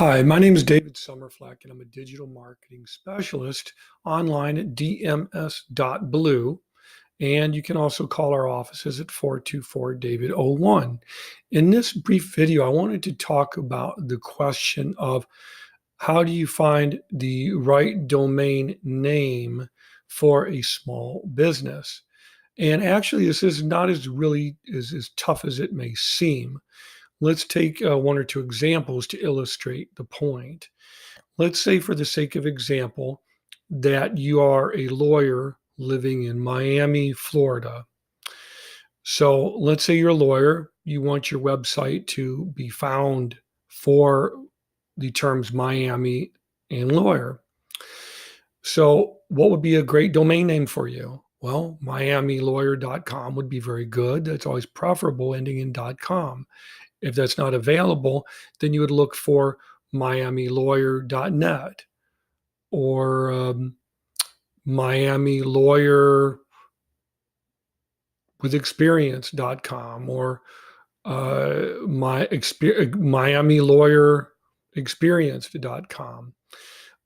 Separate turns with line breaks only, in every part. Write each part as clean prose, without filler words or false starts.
Hi, my name is David Summerfleck, and I'm a digital marketing specialist online at DMS.BLUE. And you can also call our offices at 424-DAVID-01. In this brief video, I wanted to talk about the question of how do you find the right domain name for a small business? And actually, this is not as tough as it may seem. Let's take one or two examples to illustrate the point. Let's say, for the sake of example, that you are a lawyer living in Miami, Florida. So let's say you're a lawyer, you want your website to be found for the terms Miami and lawyer. So what would be a great domain name for you? Well, miamilawyer.com would be very good. That's always preferable, ending in .com. If that's not available, then you would look for miamilawyer.net or miamilawyer.com or miamilawyer.experience.com.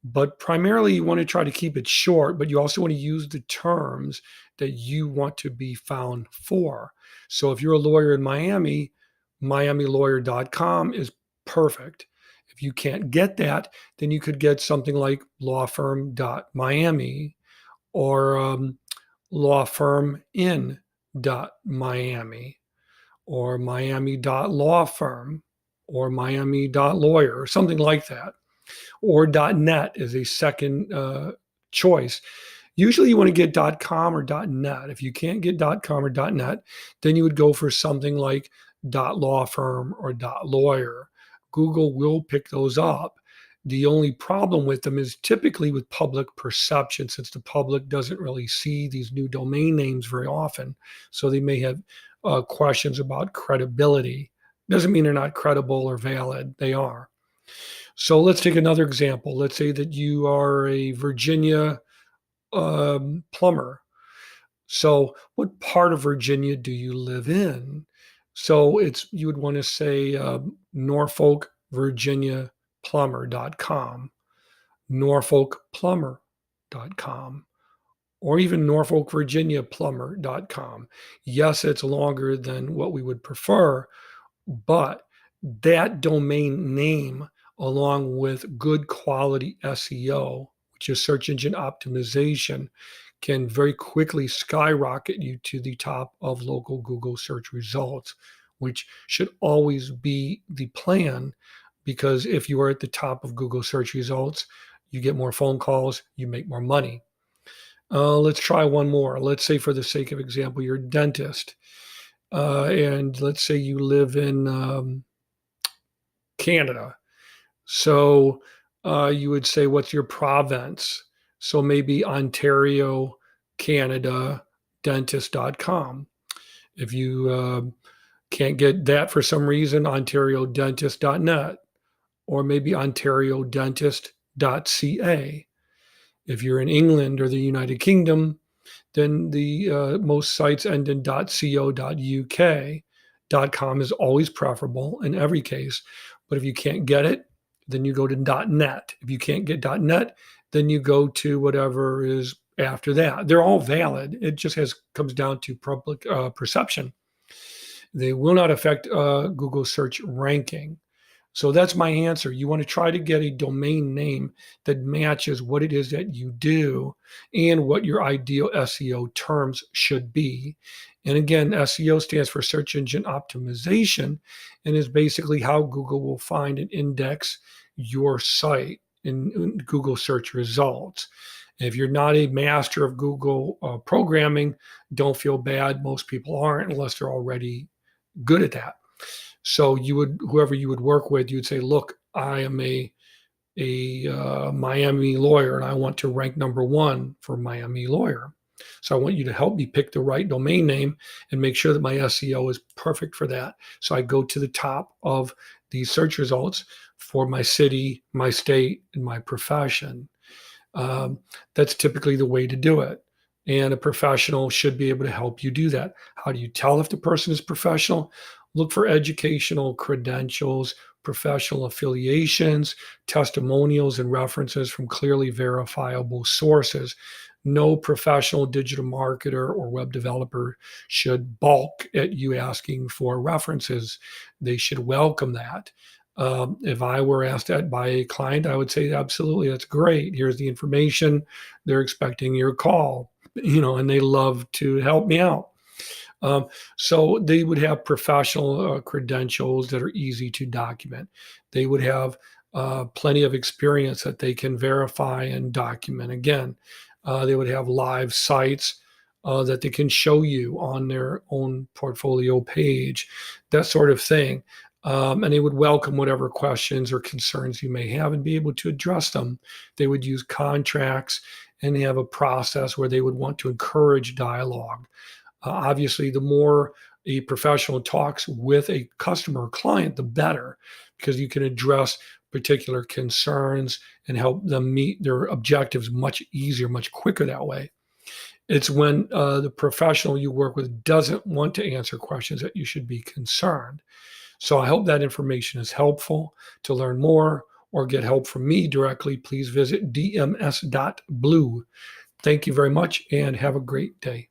But primarily, you want to try to keep it short, but you also want to use the terms that you want to be found for. So if you're a lawyer in Miami, miamilawyer.com is perfect. If you can't get that, then you could get something like lawfirm.miami or lawfirmin.miami or miami.lawfirm or miami.lawyer or something like that. Or .net is a second choice. Usually you want to get .com or .net. If you can't get .com or .net, then you would go for something like .lawfirm or .lawyer. Google will pick those up. The only problem with them is typically with public perception, since the public doesn't really see these new domain names very often. So they may have questions about credibility. Doesn't mean they're not credible or valid. They are. So let's take another example. Let's say that you are a Virginia plumber. So what part of Virginia do you live in? So you would want to say Norfolk, Virginia plumber.com, norfolkplumber.com, or even Norfolk, Virginia plumber.com. Yes, it's longer than what we would prefer, but that domain name, along with good quality SEO, which is search engine optimization, can very quickly skyrocket you to the top of local Google search results, which should always be the plan, because if you are at the top of Google search results, you get more phone calls, you make more money. Let's try one more. Let's say, for the sake of example, you're a dentist, and let's say you live in Canada. So you would say, what's your province? So maybe Ontario, Canada, dentist.com. If you can't get that for some reason, OntarioDentist.net, or maybe OntarioDentist.ca. If you're in England or the United Kingdom, then the most sites end in .co.uk. .com is always preferable in every case. But if you can't get it, then you go to .net. If you can't get .net, then you go to whatever is after that. They're all valid. It just comes down to public perception. They will not affect Google search ranking. So that's my answer. You want to try to get a domain name that matches what it is that you do and what your ideal SEO terms should be. And again, SEO stands for search engine optimization, and is basically how Google will find and index your site in Google search results. If you're not a master of Google programming, don't feel bad. Most people aren't, unless they're already good at that. So whoever you would work with, you'd say, look, I am a Miami lawyer, and I want to rank #1 for Miami lawyer. So I want you to help me pick the right domain name and make sure that my SEO is perfect for that. So I go to the top of the search results for my city, my state, and my profession. That's typically the way to do it. And a professional should be able to help you do that. How do you tell if the person is professional? Look for educational credentials, professional affiliations, testimonials, and references from clearly verifiable sources. No professional digital marketer or web developer should balk at you asking for references. They should welcome that. If I were asked that by a client, I would say, absolutely, that's great. Here's the information. They're expecting your call, and they love to help me out. So they would have professional credentials that are easy to document. They would have plenty of experience that they can verify and document. Again, they would have live sites that they can show you on their own portfolio page, that sort of thing. And they would welcome whatever questions or concerns you may have and be able to address them. They would use contracts, and they have a process where they would want to encourage dialogue. Obviously, the more a professional talks with a customer or client, the better, because you can address particular concerns and help them meet their objectives much easier, much quicker that way. It's when the professional you work with doesn't want to answer questions that you should be concerned. So I hope that information is helpful. To learn more or get help from me directly, please visit DMS.BLUE. Thank you very much and have a great day.